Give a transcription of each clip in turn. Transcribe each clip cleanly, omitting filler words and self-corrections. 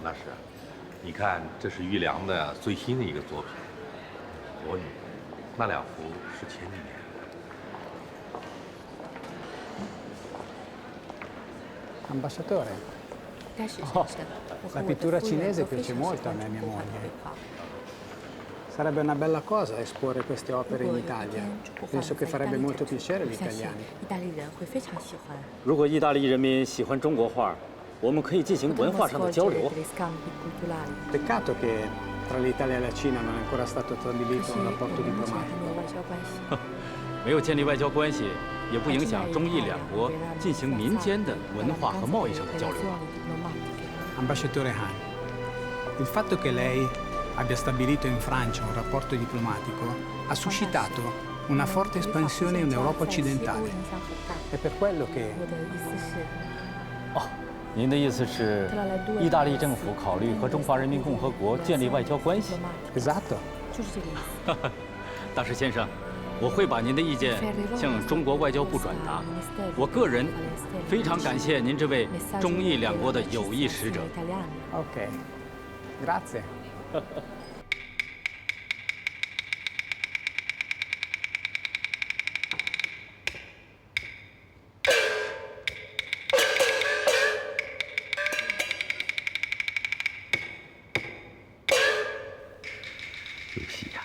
大师，你看这是于良的最新的一个作品《裸女》，那两幅是前几年的。 Ambasciatore, 该是 la pittura cinese piace molto a me e mia moglie. Sarebbe una bella cosa esporre queste opere in Italia. Penso che farebbe molto piacere agli italiani. 意大利人会非常喜欢。如果意大利人民喜欢中国画，我们可以进行文化上的交流。 Peccato che tra l'Italia e la Cina non è ancora stato stabilito un rapporto diplomatico. 没有建立外交关系，也不影响中意两国进行民间的文化和贸易上的交流。 Ambasciatore Han, il fatto che lei abbia stabilito in Francia un rapporto diplomatico ha suscitato una forte espansione in Europa occidentale. È per quello che... 哦，您的意思是，意大利政府考虑和中华人民共和国建立外交关系？ Esatto. 就是这个意思。大使先生，我会把您的意见向中国外交部转达。我个人非常感谢您这位中意两国的友谊使者。 Ok, grazie. 主席呀，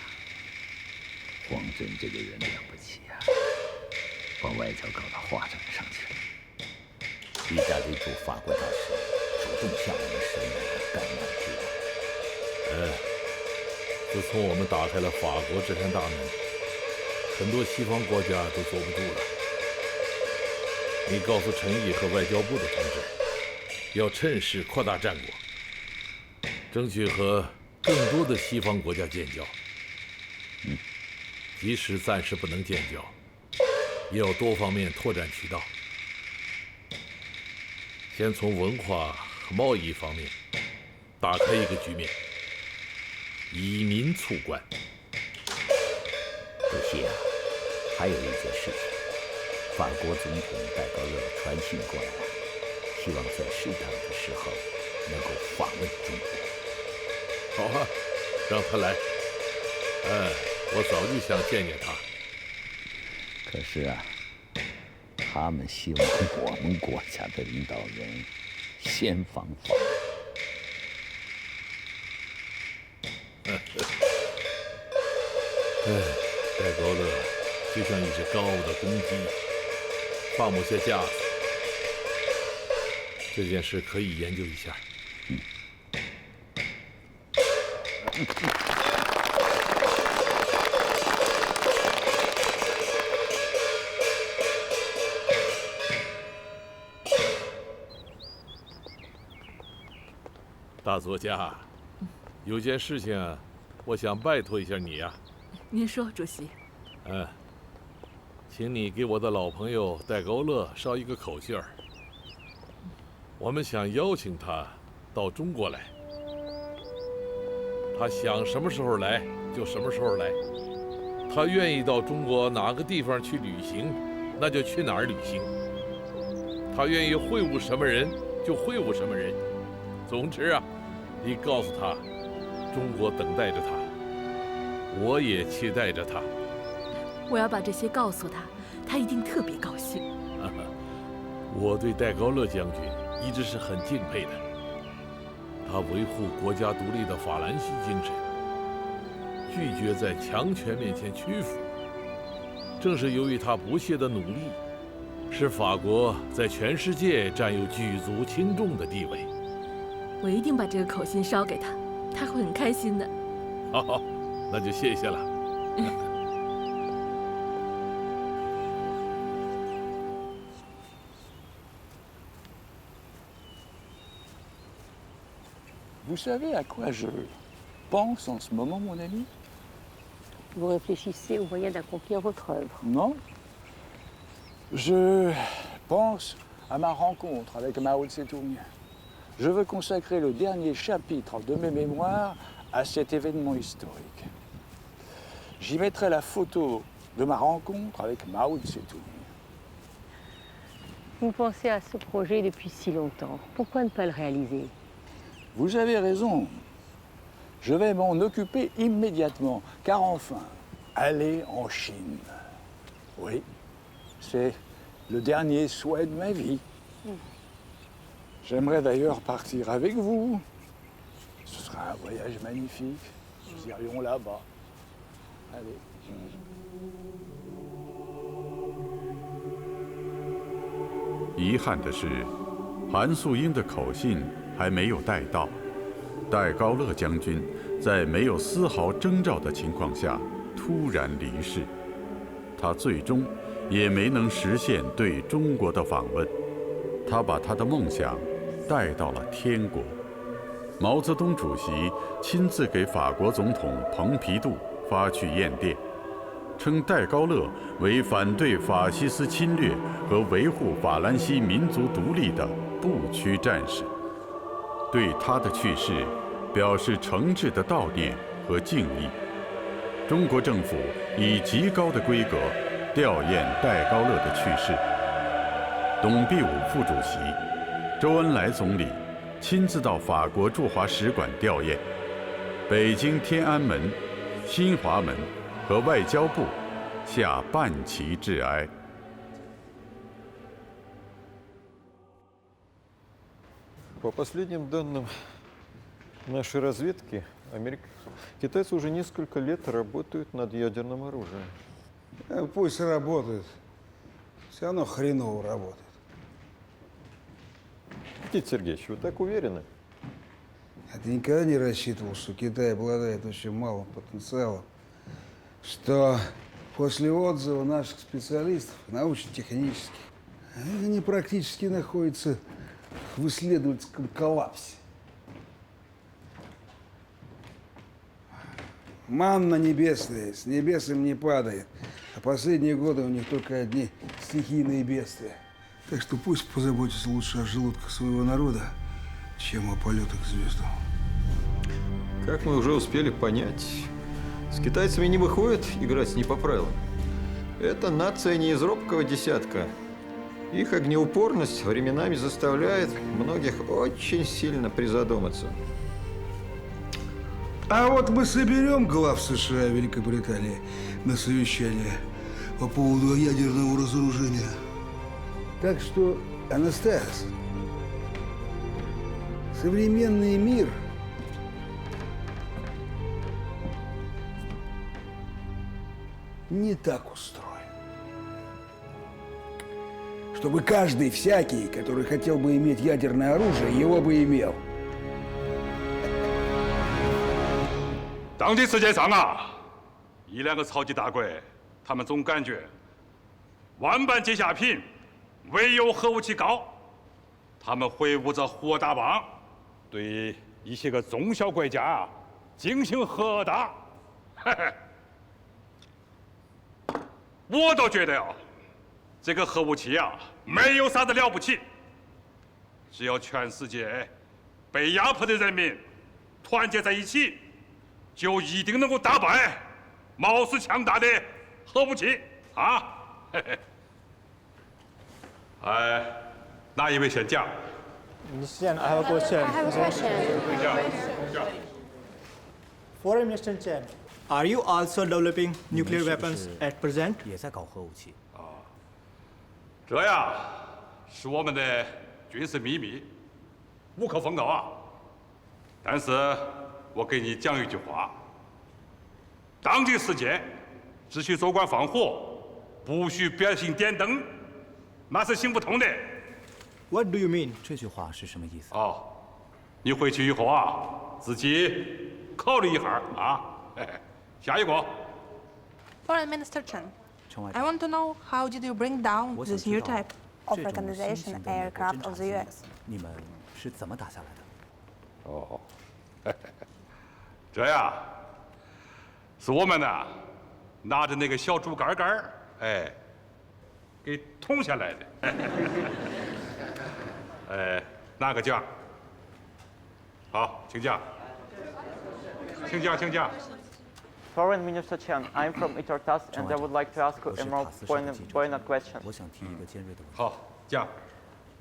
黄真这个人了不起呀，把外交搞到画展上去了。意大利驻法国大使主动向我们伸出橄榄枝。自从我们打开了法国这扇大门，很多西方国家都坐不住了。你告诉陈毅和外交部的同志，要趁势扩大战果，争取和更多的西方国家建交。即使暂时不能建交，也要多方面拓展渠道。先从文化和贸易方面打开一个局面，以民促官。主席啊，还有一件事情，法国总统戴高乐传信过来了，希望在适当的时候能够访问中国。好啊，让他来。我早就想见见他。可是啊，他们希望我们国家的领导人先访法。戴高乐就像一只高傲的公鸡，放不下架子。这件事可以研究一下。大作家，有件事情啊，我想拜托一下你呀。您说，主席。请你给我的老朋友戴高乐捎一个口信儿。我们想邀请他到中国来，他想什么时候来就什么时候来。他愿意到中国哪个地方去旅行，那就去哪儿旅行。他愿意会晤什么人就会晤什么人。总之啊，你告诉他，中国等待着他，我也期待着他。我要把这些告诉他，他一定特别高兴。我对戴高乐将军一直是很敬佩的，他维护国家独立的法兰西精神，拒绝在强权面前屈服。正是由于他不懈的努力，使法国在全世界占有举足轻重的地位。我一定把这个口信捎给他，他会很开心的。好，那就谢谢了。Vous savez à quoi je pense en ce moment, mon ami? Vous réfléchissez au moyen d'accomplir votre œuvre. Non. Je pense à ma rencontre avec Mao Tse-tung. Je veux consacrer le dernier chapitre de mes mémoires à cet événement historique. J'y mettrai la photo de ma rencontre avec Mao Tse-tung. Vous pensez à ce projet depuis si longtemps. Pourquoi ne pas le réaliser? Vous avez raison. Je vais m'en occuper immédiatement, car enfin, aller en Chine. Oui, c'est le dernier souhait de ma vie. J'aimerais d'ailleurs partir avec vous. Ce sera un voyage magnifique. Nous irions là-bas. Allez. 遗憾的是，韩素英的口信还没有带到。戴高乐将军在没有丝毫征兆的情况下突然离世，他最终也没能实现对中国的访问。他把他的梦想带到了天国。毛泽东主席亲自给法国总统蓬皮杜发去唁电，称戴高乐为反对法西斯侵略和维护法兰西民族独立的不屈战士，对他的去世表示诚挚的悼念和敬意。中国政府以极高的规格吊唁戴高乐的去世。董必武副主席、周恩来总理亲自到法国驻华使馆吊唁，北京天安门、新华门和外交部下半旗致哀。По последним данным нашей разведки, китайцы уже несколько лет работают над ядерным оружием. Пусть работают. Все равно хреново работает. Никита Сергеевич, вы так уверены? А ты никогда не рассчитывал, что Китай обладает очень малым потенциалом, что после отзыва наших специалистов, научно-технических, они практически находятся в исследовательском коллапсе. Манна небесная, с небес им не падает. А последние годы у них только одни стихийные бедствия. Так что пусть позаботятся лучше о желудках своего народа, чем о полетах к звездам. Как мы уже успели понять, с китайцами не выходит играть не по правилам. Это нация не из робкого десятка. Их огнеупорность временами заставляет многих очень сильно призадуматься. А вот мы соберем глав США и Великобритании на совещание по поводу ядерного разоружения. Так что, Анастас, современный мир не так устроен. Чтобы каждый всякий, который хотел бы иметь ядерное оружие, его бы имел. 当今世界上啊，一两个超级大国，他们总感觉万般皆下品，唯有核武器高。他们挥舞着核大棒，对一些个中小国家进行核打。嘿嘿，我倒觉得啊，这个核武器啊，没有啥子了不起，只要全世界被压迫的人民团结在一起。 就一定能够打败貌似强大的核武器啊！嘿嘿。哪一位先讲 Mr. Chen, I have a question. I have a question. Foreign Minister Chen, are you also developing nuclear weapons at present? 也在搞核武器。这呀，是我们的军事秘密，无可奉告啊。但是。 我给你讲一句话：当今世界只许州官放火，不许百姓点灯，那是行不通的。What do you mean？ 这句话是什么意思？哦，你回去以后啊，自己考虑一下啊。下一个。Foreign Minister Chen, I want to know how did you bring down this new type of recognition aircraft of the U.S.？ 你们是怎么打下来的？哦。这呀，是我们呢拿着那个小竹竿竿给捅下来的。拿个奖。好，请讲。请讲，请讲。 Foreign Minister Chen, I'm from Itartas, and I would like to ask you a more poignant question. 我想提一个尖锐的问题。好，讲。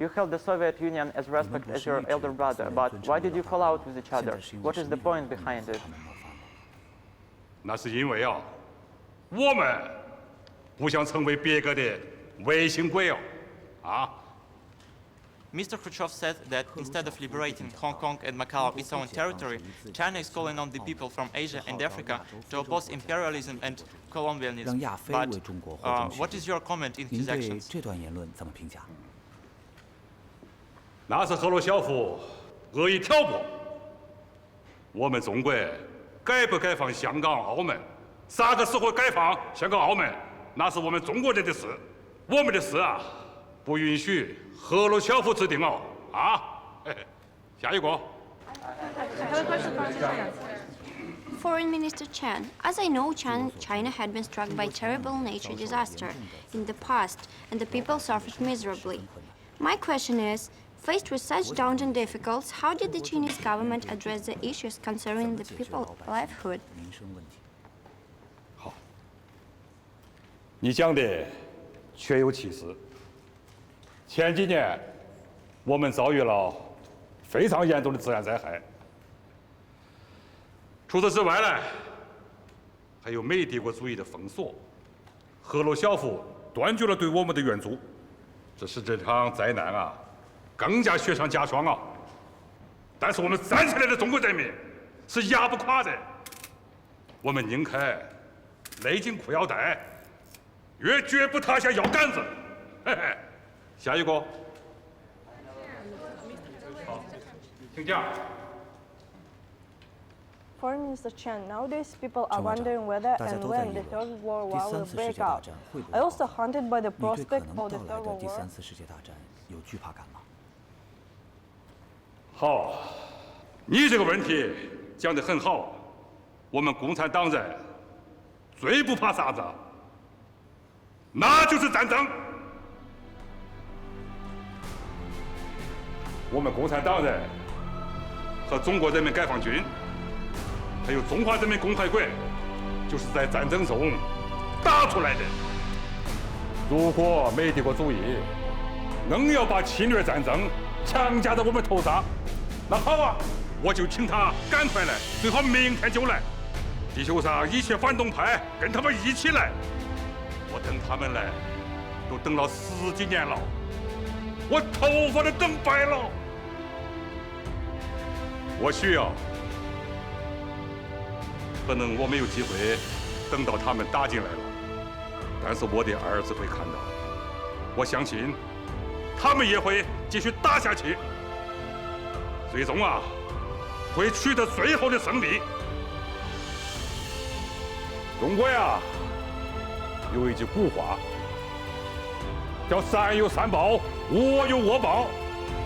You held the Soviet Union as respect as your elder brother, but why did you fall out with each other? What is the point behind it? 那是因为啊，我们不想成为别个的卫星鬼哦，啊。 Mr. Khrushchev said that instead of liberating Hong Kong and Macau its own territory, China is calling on the people from Asia and Africa to oppose imperialism and colonialism. But what is your comment in his actions? 这段言论怎么评价？ 那是赫鲁晓夫恶意挑拨。我们中国该不该放香港、澳门，啥个时候该放香港、澳门，那是我们中国人的事，我们的事啊，不允许赫鲁晓夫制定哦，啊！下一个。 Foreign Minister Chen, as I know, China had been struck by terrible natural disaster in the past, and the people suffered miserably. My question is, faced with such daunting difficulties, how did the Chinese government address the issues concerning the people's livelihood? 好，你讲的确有其事。前几年，我们遭遇了非常严重的自然灾害。除此之外呢，还有美帝国主义的封锁，赫鲁晓夫断绝了对我们的援助，这使这场灾难啊更加雪上加霜啊！但是我们站起来的中国人民是压不垮的，我们宁肯勒紧裤腰带，也绝不塌下腰杆子。嘿嘿，下一个，好，请讲。 Foreign Minister Chen, nowadays people are wondering whether and when the Third World War will break out. Are you also haunted by the prospect of the Third World War? 有惧怕感吗？好，你这个问题讲得很好。我们共产党人最不怕啥子？那就是战争。我们共产党人和中国人民解放军。 还有中华人民共和国，就是在战争中打出来的。如果美帝国主义硬要把侵略战争强加在我们头上，那好啊，我就请他赶快来，最好明天就来。地球上一切反动派跟他们一起来。我等他们来，都等了10几年了，我头发都等白了。我需要。 可能我没有机会等到他们打进来了，但是我的儿子会看到。我相信他们也会继续打下去，最终啊会取得最后的胜利。中国呀有一句古话叫“善有善报，恶有恶报，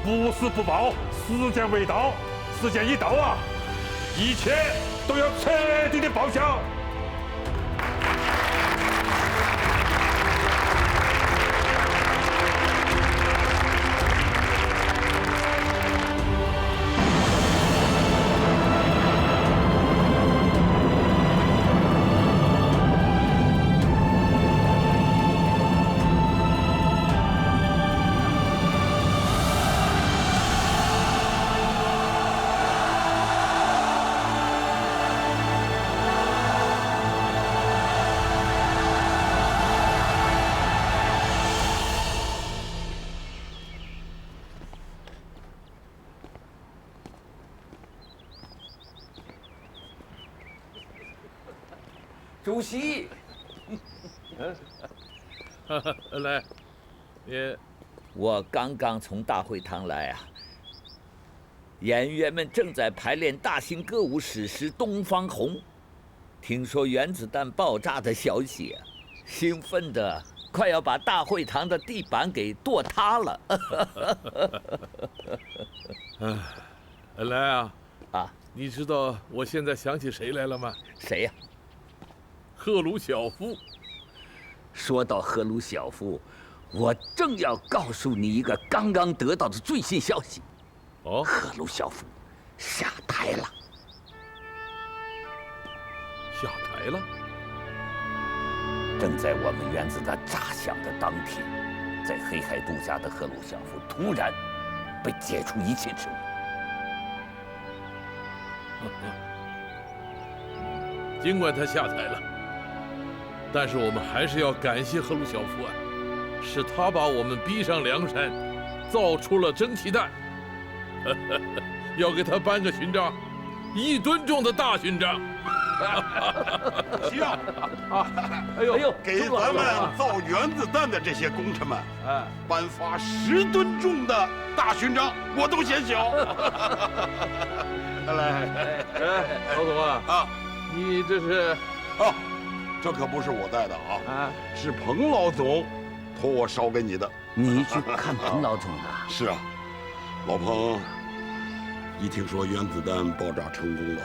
不是不报，时间未到。时间一到啊，一切。 都要彻底的报销。主席，来，你，我刚刚从大会堂来啊。演员们正在排练大型歌舞史诗《东方红》，听说原子弹爆炸的消息，兴奋的快要把大会堂的地板给跺塌了。来啊！啊，你知道我现在想起谁来了吗？谁呀？ 赫鲁晓夫。说到赫鲁晓夫，我正要告诉你一个刚刚得到的最新消息。哦，赫鲁晓夫下台了。下台了？正在我们原子弹炸响的当天，在黑海度假的赫鲁晓夫突然被解除一切职务。尽管他下台了，但是我们还是要感谢赫鲁晓夫啊，是他把我们逼上梁山，造出了蒸汽弹。要给他颁个勋章，1吨重的大勋章。需要哎呦，给咱们造原子弹的这些功臣们，颁发10吨重的大勋章，我都嫌小。来，老总啊，你这是？哦，这可不是我带的啊，是彭老总托我捎给你的。你去看彭老总啊？是啊，老彭一听说原子弹爆炸成功了，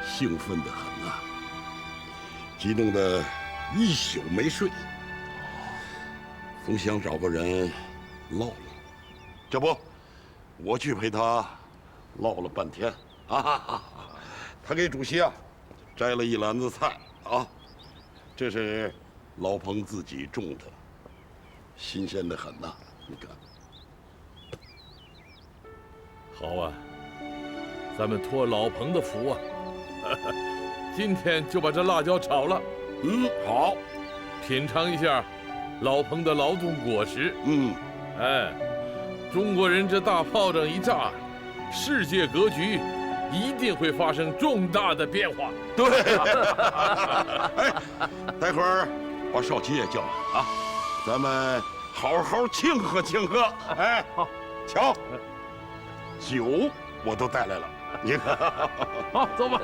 兴奋得很啊，激动得一宿没睡，总想找个人唠唠。这不，我去陪他唠了半天啊。他给主席啊摘了一篮子菜啊，这是老彭自己种的，新鲜得很呐，你看。好啊，咱们托老彭的福啊，今天就把这辣椒炒了。好，品尝一下老彭的劳动果实。哎，中国人这大炮仗一炸，世界格局一定会发生重大的变化。对，哎，待会儿把少奇也叫来啊，咱们好好庆贺庆贺。哎，好，瞧。酒我都带来了，你看。好，走吧。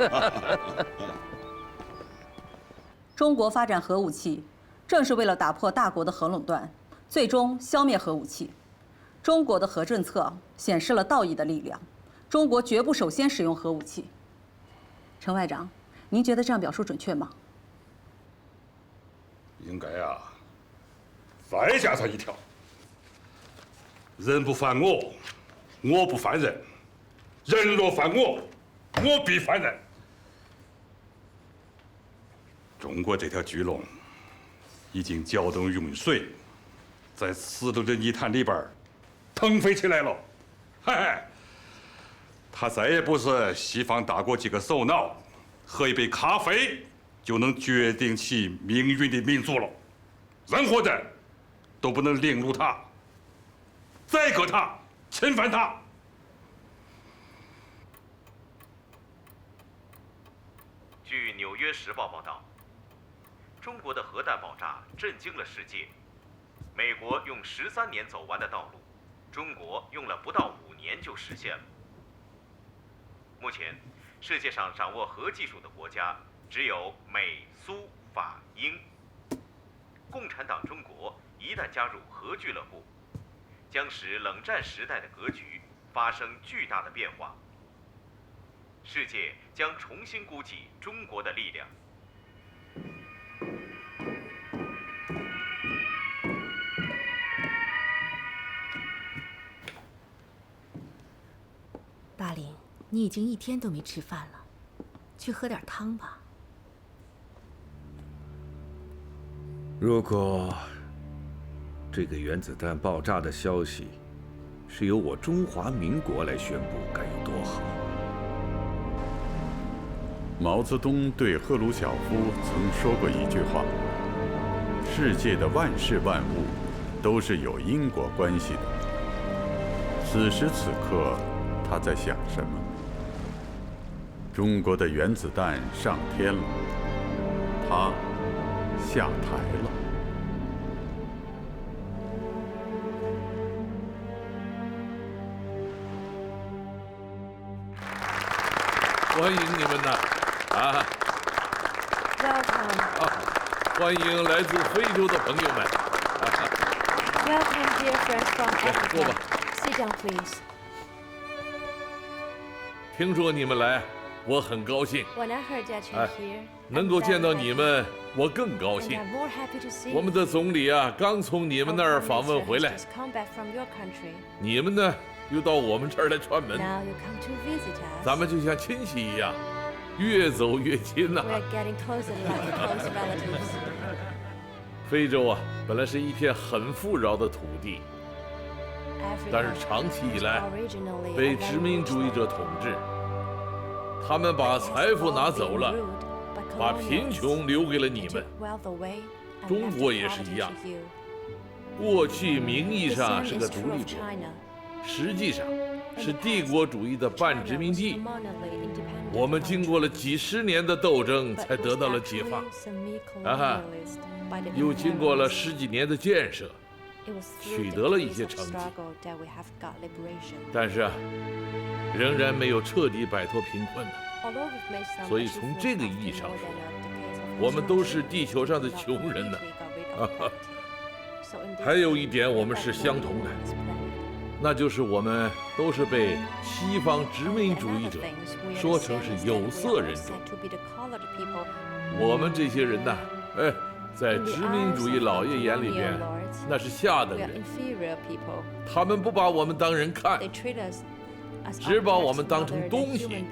中国发展核武器，正是为了打破大国的核垄断，最终消灭核武器。中国的核政策显示了道义的力量，中国绝不首先使用核武器。陈外长，您觉得这样表述准确吗？应该啊，再加上一条：人不犯我，我不犯人；人若犯我，我必犯人。中国这条巨龙已经搅动云水，在赤道的泥潭里边腾飞起来了。嘿嘿，它再也不是西方大国几个首脑喝一杯咖啡就能决定其命运的民族了。任何人都不能凌辱它、宰割它、侵犯它。据《纽约时报》报道，中国的核弹爆炸震惊了世界。美国用13年走完的道路，中国用了不到5年就实现了。目前，世界上掌握核技术的国家只有美、苏、法、英。共产党中国一旦加入核俱乐部，将使冷战时代的格局发生巨大的变化。世界将重新估计中国的力量。大林，你已经1天都没吃饭了，去喝点汤吧。如果这个原子弹爆炸的消息是由我中华民国来宣布，该有多好！毛泽东对赫鲁晓夫曾说过一句话：世界的万事万物都是有因果关系的。此时此刻，他在想什么？中国的原子弹上天了，他下台了。欢迎你们呐！啊 Welcome. 欢迎来自非洲的朋友们。Welcome, dear friends from 来，坐 Africa. 吧。 Sit down, please. 听说你们来，我很高兴。 When I heard that you're here, 能够见到你们，我更高 and 兴。 I'm more happy to see 我们的总理啊，刚从你们那儿访问回来， just come back from your country. 你们呢又到我们这儿来串门， Now you come to visit us. 咱们就像亲戚一样，越走越近呐。 We're getting closer like close relatives. 非洲啊，本来是一片很富饶的土地，但是长期以来被殖民主义者统治，他们把财富拿走了，把贫穷留给了你们。中国也是一样，过去名义上是个独立国，实际上是帝国主义的半殖民地。我们经过了几十年的斗争，才得到了解放。又经过了10几年的建设，取得了一些成绩，但是仍然没有彻底摆脱贫困呢。所以从这个意义上说，我们都是地球上的穷人呢。还有一点我们是相同的，那就是我们都是被西方殖民主义者说成是有色人种。我们这些人呢，在殖民主义老爷眼里边，那是下等人。他们不把我们当人看，只把我们当成东西。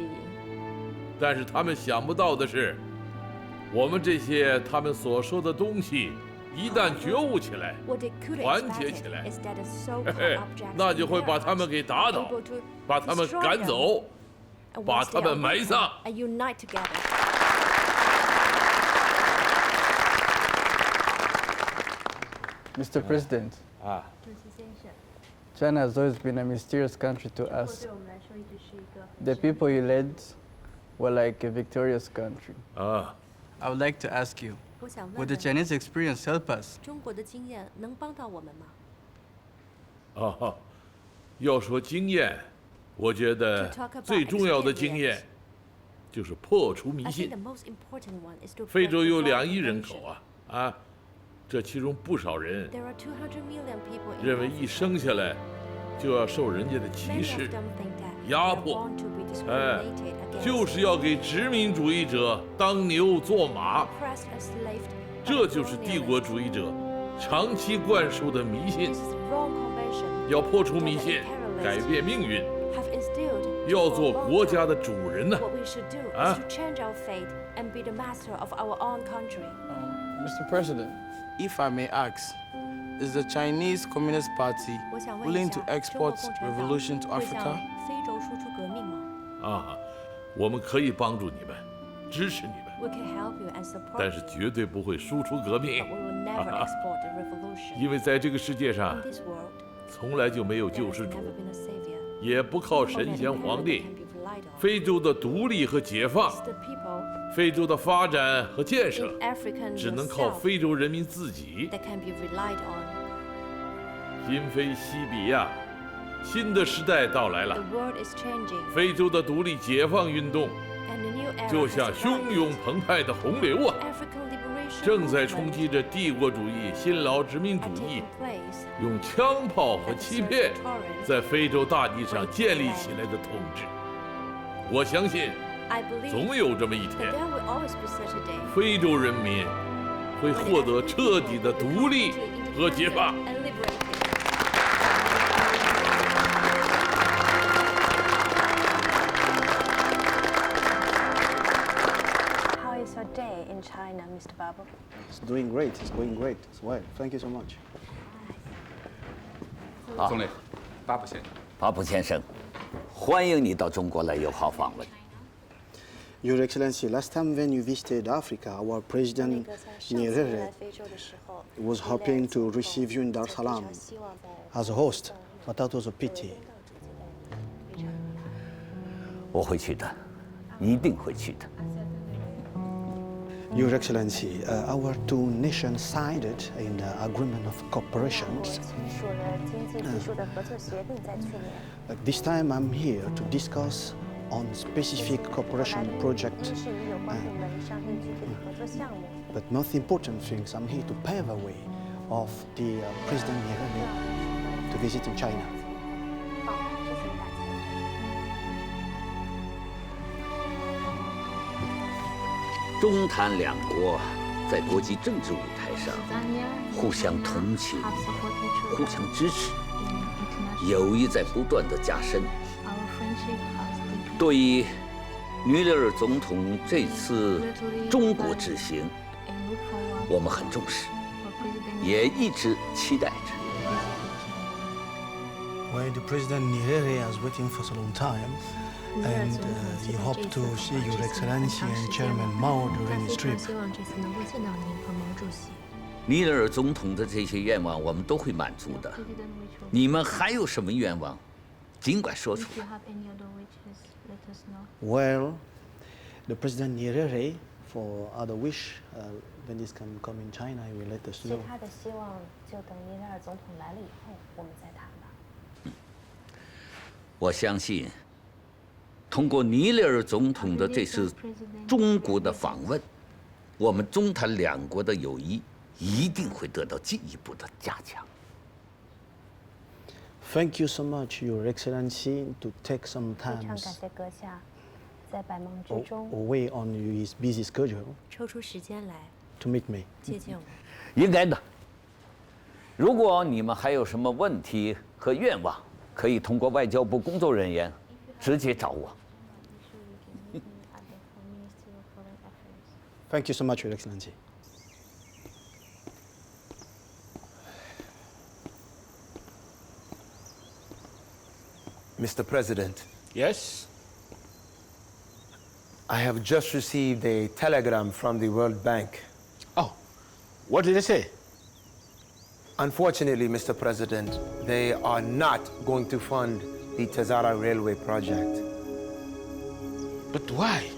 但是他们想不到的是，我们这些他们所说的东西，一旦觉悟起来，团结起来，那就会把他们给打倒，把他们赶走，把他们埋葬。Mr. President, China has always been a mysterious country to us. The people you led were like a victorious country. I would like to ask you, would the Chinese experience help us? 中国的经验能帮到我们吗？要说经验，我觉得最重要的经验就是破除迷信。非洲有2亿人口啊，这其中不少人认为一生下来就要受人家的歧视、压迫，就是要给殖民主义者当牛做马。这就是帝国主义者长期灌输的迷信。要破除迷信，改变命运，要做国家的主人呢。Mr. President, if I may ask, is the Chinese Communist Party willing to export revolution to Africa? 我们可以帮助你们，支持你们，但是绝对不会输出革命。因为在这个世界上，从来就没有救世主，也不靠神仙皇帝。非洲的独立和解放，非洲的发展和建设，只能靠非洲人民自己。今非昔比呀，新的时代到来了。非洲的独立解放运动就像汹涌澎湃的洪流啊，正在冲击着帝国主义、新劳殖民主义用枪炮和欺骗在非洲大地上建立起来的统治。我相信，总有这么一天，非洲人民会获得彻底的独立和解放。How is your day in China, Mr. Babu? It's doing great. It's going great as well. Thank you so much. 总理，巴布先生。巴布先生。欢迎你到中国来友好访问。Your Excellency, last time when you visited Africa, our President Nyerere was hoping to receive you in Dar es Salaam as a host, but that was a pity. 我会去的，一定会去的。Your Excellency, our two nations signed an agreement of cooperation. This time I'm here to discuss on specific cooperation project. But most important things, I'm here to pave a way of the President Nyerere to visit in China. 中坦两国在国际政治舞台上互相同情、互相支持，友谊在不断的加深。对于尼勒尔总统这次中国之行，我们很重视，也一直期待着。Well, the President Nyerere has waiting for so long time, and he hoped to see Your Excellency and Chairman Mao during his trip. 尼勒尔总统的这些愿望，我们都会满足的。你们还有什么愿望，尽管说出来。Well, the President Nyerere, for other wish, when this can come in China, he will let us know. 他的希望就等尼勒尔总统来了以后，我们再谈吧。我相信，通过尼勒尔总统的这次中国的访问，我们中台两国的友谊一定会得到进一步的加强。Thank you so much, Your Excellency, to take some 非常 time 感谢阁下，在百忙之中 away on his busy schedule 抽出时间来 to meet me. 接见我。应该的。如果你们还有什么问题和愿望，可以通过外交部工作人员直接找我。Thank you so much, Your Excellency. Mr. President. Yes? I have just received a telegram from the World Bank. Oh, what did they say? Unfortunately, Mr. President, they are not going to fund the Tazara Railway project. But why?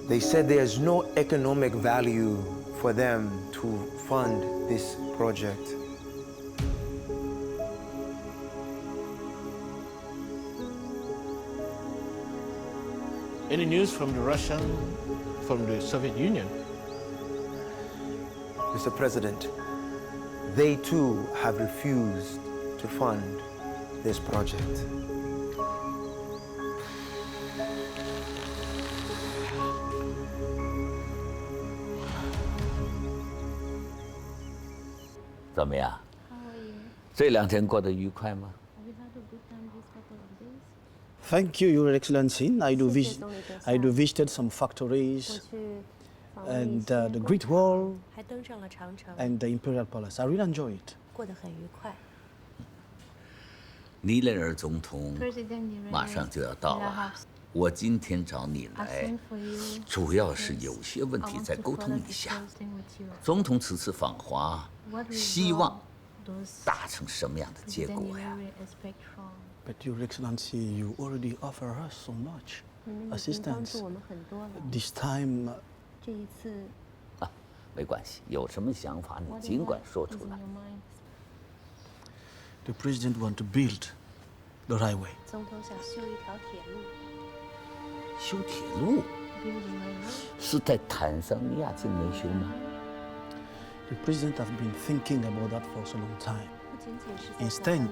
They said there's no economic value for them to fund this project. Any news from the Soviet Union? Mr. President, they too have refused to fund this project. 怎么样？这2天过得愉快吗？ Thank you, Your Excellency. I do visited some factories and the Great Wall 还登上了长城， and the Imperial Palace. I really enjoy it. 过得很愉快。尼勒尔总统马上就要到了，我今天找你来，主要是有些问题再沟通一下。总统此次访华，希望达成什么样的结果呀？ But Your Excellency, you already offer us so much assistance. This time, 这一次，没关系，有什么想法你尽管说出来。 the President wants to build the highway. 总统想修一条铁路。修铁路？是在坦桑尼亚境内修吗？ The President has been thinking about that for so long time. Instead,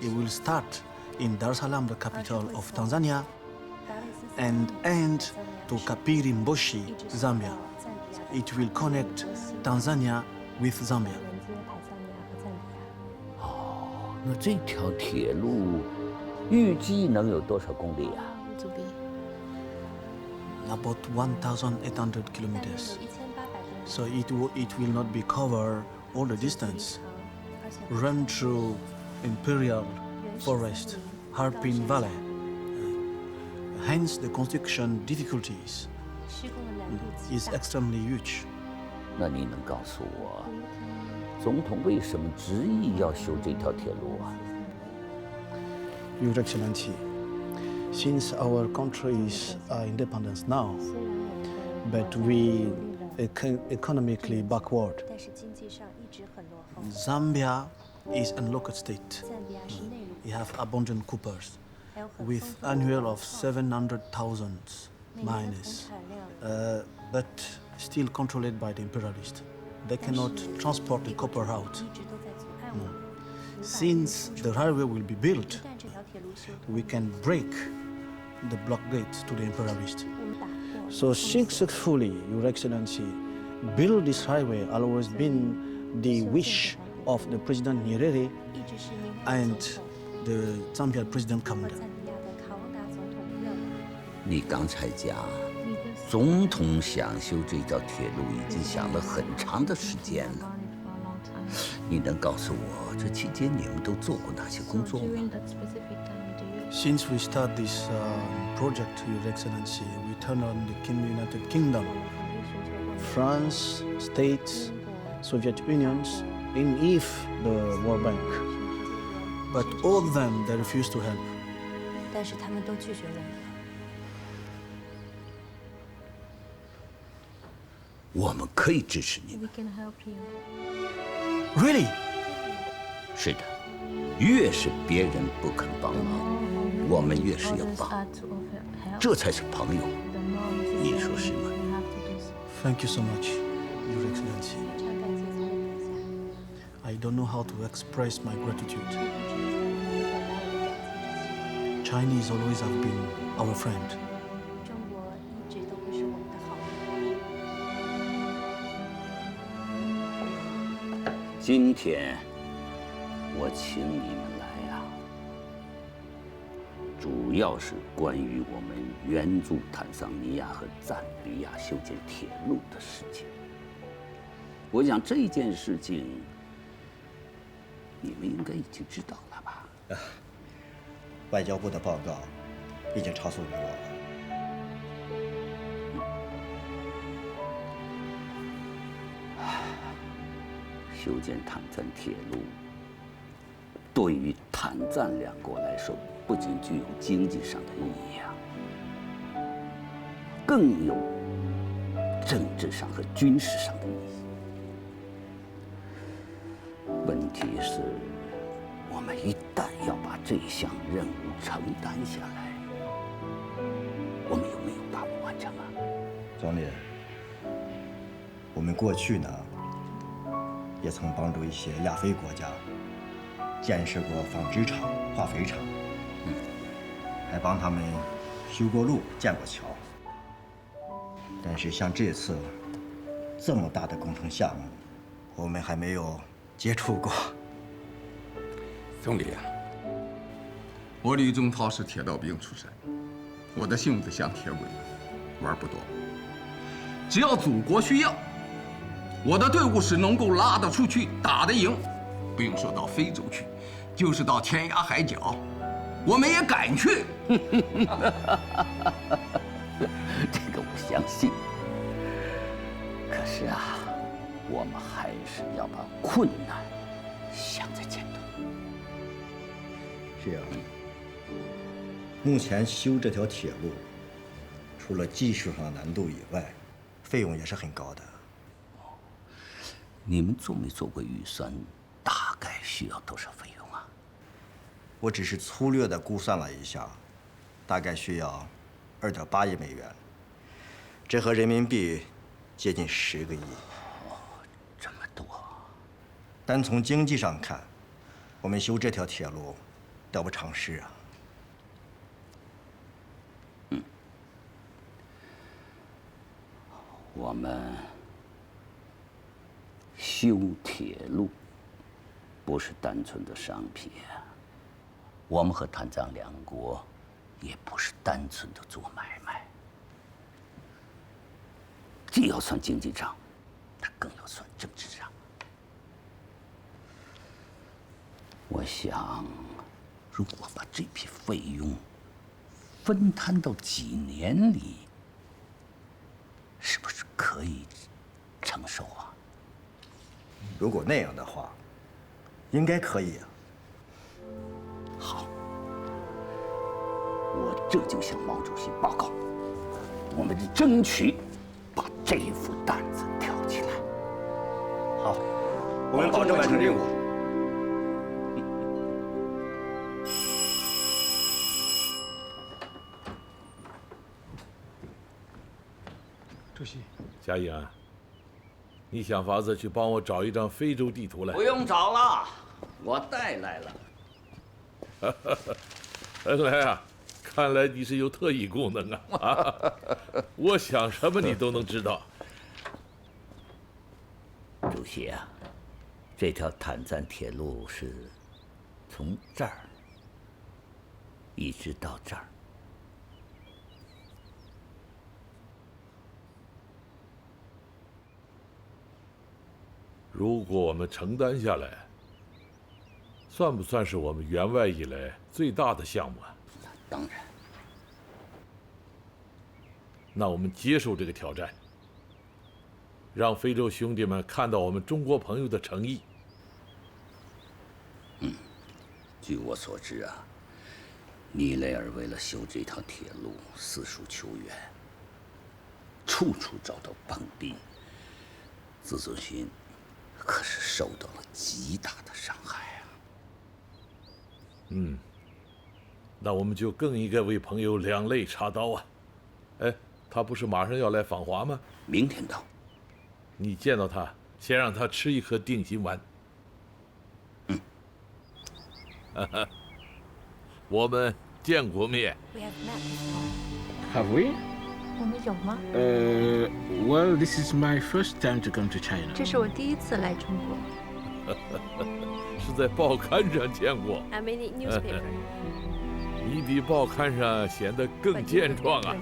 he will start in Dar es Salaam, the capital of Tanzania, and end to Kapiri Mboshi, Zambia. It will connect Tanzania with Zambia. 哦，那这条铁路预计能有多少公里啊？ About 1,800 kilometers. So it will not be cover all the distance. Run through Imperial Forest, Harpin Valley. Hence, the construction difficulties is extremely huge. 那你能告诉我，总统为什么执意要修这条铁路啊？ Your Excellency, since our country is independent now, but we economically backward. Zambia is an local state. We have abundant coppers with annual of 700,000 miners, but still controlled by the imperialists. They cannot transport the copper out. Since the highway will be built, we can break the blockade to the imperialists. So successfully, Your Excellency, build this highway has always been the wish of the President Nyerere and the Zambian President Kaunda. 你刚才讲，总统想修这条铁路已经想了很长的时间了。你能告诉我这期间你们都做过哪些工作吗？ Since we start this project, Your Excellency, we turn on the United Kingdom, France, States, Soviet Unions, and if the World Bank. But all of them, they refuse to help. 但是他们都拒绝我们。我们可以支持你们。 We can help you. Really? 是的，越是别人不肯帮忙，我们越是要帮，这才是朋友。你说是吗？ Thank you so much, Your Excellency. I don't know how to express my gratitude. Chinese always have been our friend. 中国一直都会是我们的好朋友。今天我请你们来啊，主要是关于我们援助坦桑尼亚和赞比亚修建铁路的事情。我想这件事情，你们应该已经知道了吧？外交部的报告已经抄送给我了。修建坦赞铁路，对于坦赞两国来说，不仅具有经济上的意义啊，更有政治上和军事上的意义。问题是，我们一旦要把这项任务承担下来，我们有没有把握完成啊？总理，我们过去呢，也曾帮助一些亚非国家建设过纺织厂、化肥厂，还帮他们修过路、建过桥。但是像这次这么大的工程项目，我们还没有接触过。总理啊，我李宗涛是铁道兵出身，我的性子像铁轨，玩不多。只要祖国需要，我的队伍是能够拉得出去、打得赢，不用说到非洲去，就是到天涯海角，我们也敢去。这个我相信。可是啊，我们还是要把困难想在前头。是啊，目前修这条铁路，除了技术上的难度以外，费用也是很高的。你们做没做过预算？大概需要多少费用啊？我只是粗略地估算了一下，大概需要2.8亿美元，这合人民币接近10个亿。这么多！单从经济上看，我们修这条铁路得不偿失啊。我们修铁路不是单纯的商品啊，我们和坦藏两国也不是单纯的做买卖，既要算经济账，它更要算政治账。我想，如果把这笔费用分摊到几年里，是不是可以承受啊？如果那样的话，应该可以啊。好，我这就向毛主席报告，我们争取把这副担子挑起来。好，我们保证完成任务。主席，夏颖啊，你想法子去帮我找一张非洲地图来。不用找了，我带来了。恩来啊，看来你是有特异功能啊！我想什么你都能知道。主席啊，这条坦赞铁路是从这儿一直到这儿。如果我们承担下来，算不算是我们援外以来最大的项目啊？当然。那我们接受这个挑战，让非洲兄弟们看到我们中国朋友的诚意。据我所知啊，尼雷尔为了修这条铁路四处求援，处处找到帮逼，自尊心可是受到了极大的伤害啊。那我们就更应该为朋友两肋插刀啊！哎，他不是马上要来访华吗？明天到。你见到他，先让他吃一颗定心丸。我们见过面。Have we? 我们有吗？Well, this is my first time to come to China. 这是我第一次来中国。是在报刊上见过。I mean newspaper. 你比报刊上显得更健壮啊。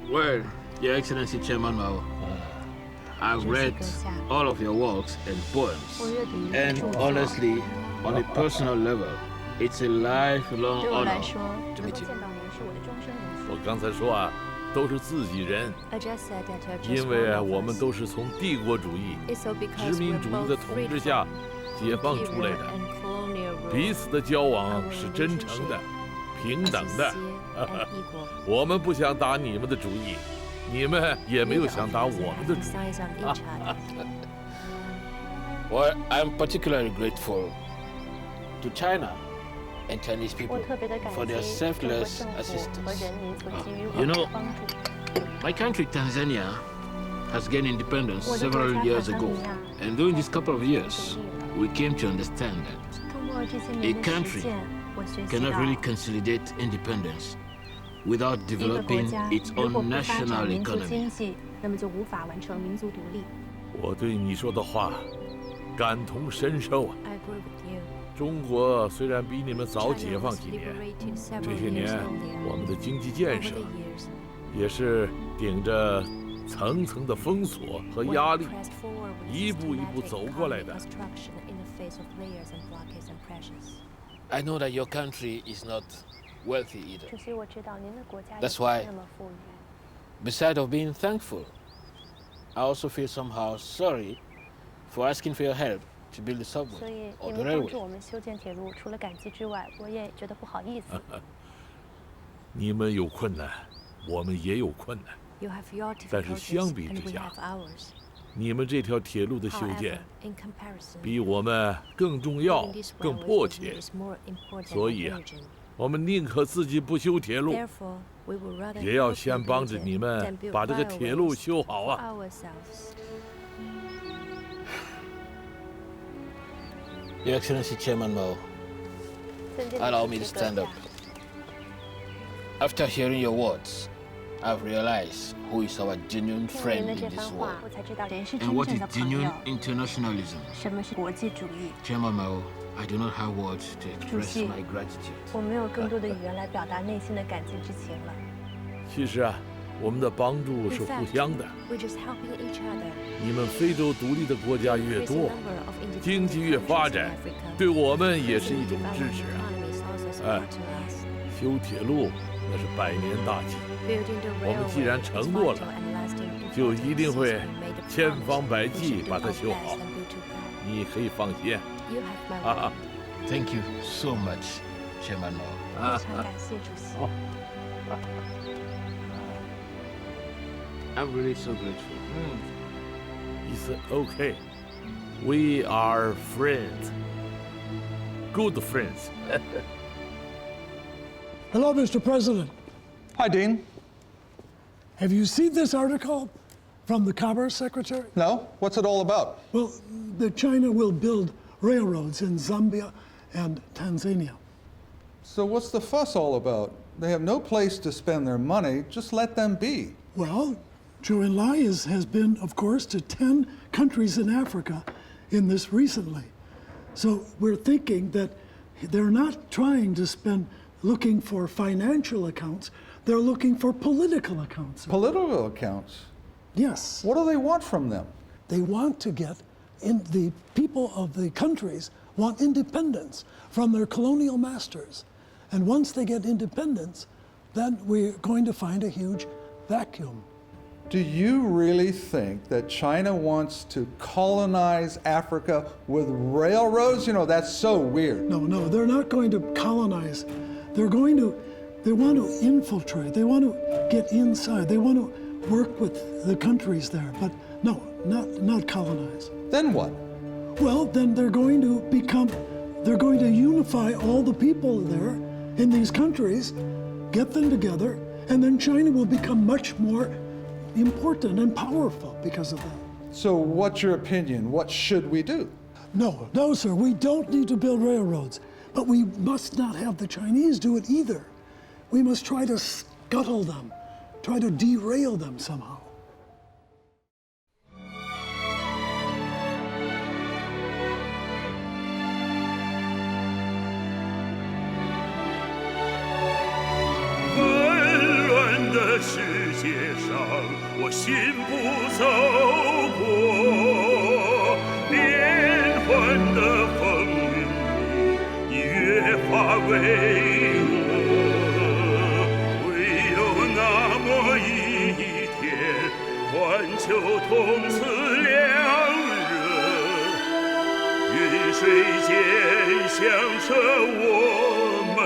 Well, Your Excellency Chairman Mao, I've read all of your works and poems, and honestly, on a personal level, it's a lifelong honor to meet you. 我刚才说啊，都是自己人，因为我们都是从帝国主义、殖民主义的统治下解放出来的，彼此的交往是真诚的、平等的。我们不想打你们的主意，你们也没有想打我们的主意。Well, I'm particularly grateful to China and Chinese people for their selfless assistance. You know, my country, Tanzania, has gained independence several years ago. And during this couple of years, we came to understand that a country cannot really consolidate independence without developing its own national economy. 我对你说的话感同身受啊。中国虽然比你们早解放几年，这些年我们的经济建设也是顶着层层的封锁和压力，一步一步走过来的。I know that your country is not wealthy either. That's why, besides of being thankful, I also feel somehow sorry for asking for your help to build the subway or the railway. 你们有困难，我们也有困难，但是相比之下，你们这条铁路的修建比我们更重要、更迫切。所以啊，我们宁可自己不修铁路，也要先帮着你们把这个铁路修好啊。Your Excellency Chairman Mao, allow me to stand up. After hearing your words, I've realized who is our genuine friend in this war and what is genuine internationalism. Chairman Mao, I do not have words to express my gratitude. 我没有更多的语言来表达内心的感激之情了。其实啊，我们的帮助是互相的。你们非洲独立的国家越多，经济越发展，对我们也是一种支持啊！修铁路那是百年大计，我们既然承诺了，就一定会千方百计把它修好。你可以放心。Thank you so much, Chairman Mao. 非常感谢主席。I'm really so grateful. It's okay. We are friends. Good friends. Hello, Mr. President. Hi, Dean. Have you seen this article from the Commerce Secretary? No. What's it all about? Well, that China will build railroads in Zambia and Tanzania. So what's the fuss all about? They have no place to spend their money. Just let them be. Well, Zhou Enlai has been, of course, to 10 countries in Africa in this recently. So we're thinking that they're not trying to spend looking for financial accounts. They're looking for political accounts. Political accounts? Yes. What do they want from them? They want to get the people of the countries want independence from their colonial masters. And once they get independence, then we're going to find a huge vacuum. Do you really think that China wants to colonize Africa with railroads? You know, that's so weird. No, they're not going to colonize. They want to infiltrate. They want to get inside. They want to work with the countries there, but no, not colonize. Then what? Well, then they're going to unify all the people there in these countries, get them together, and then China will become much more important and powerful because of that. So what's your opinion? What should we do? No, sir, we don't need to build railroads, but we must not have the Chinese do it either. We must try to scuttle them, try to derail them somehow.世界上，我心不走过变幻的风云里，你越发巍峨。唯有那么一天，环球同此凉热，云水间响彻我们。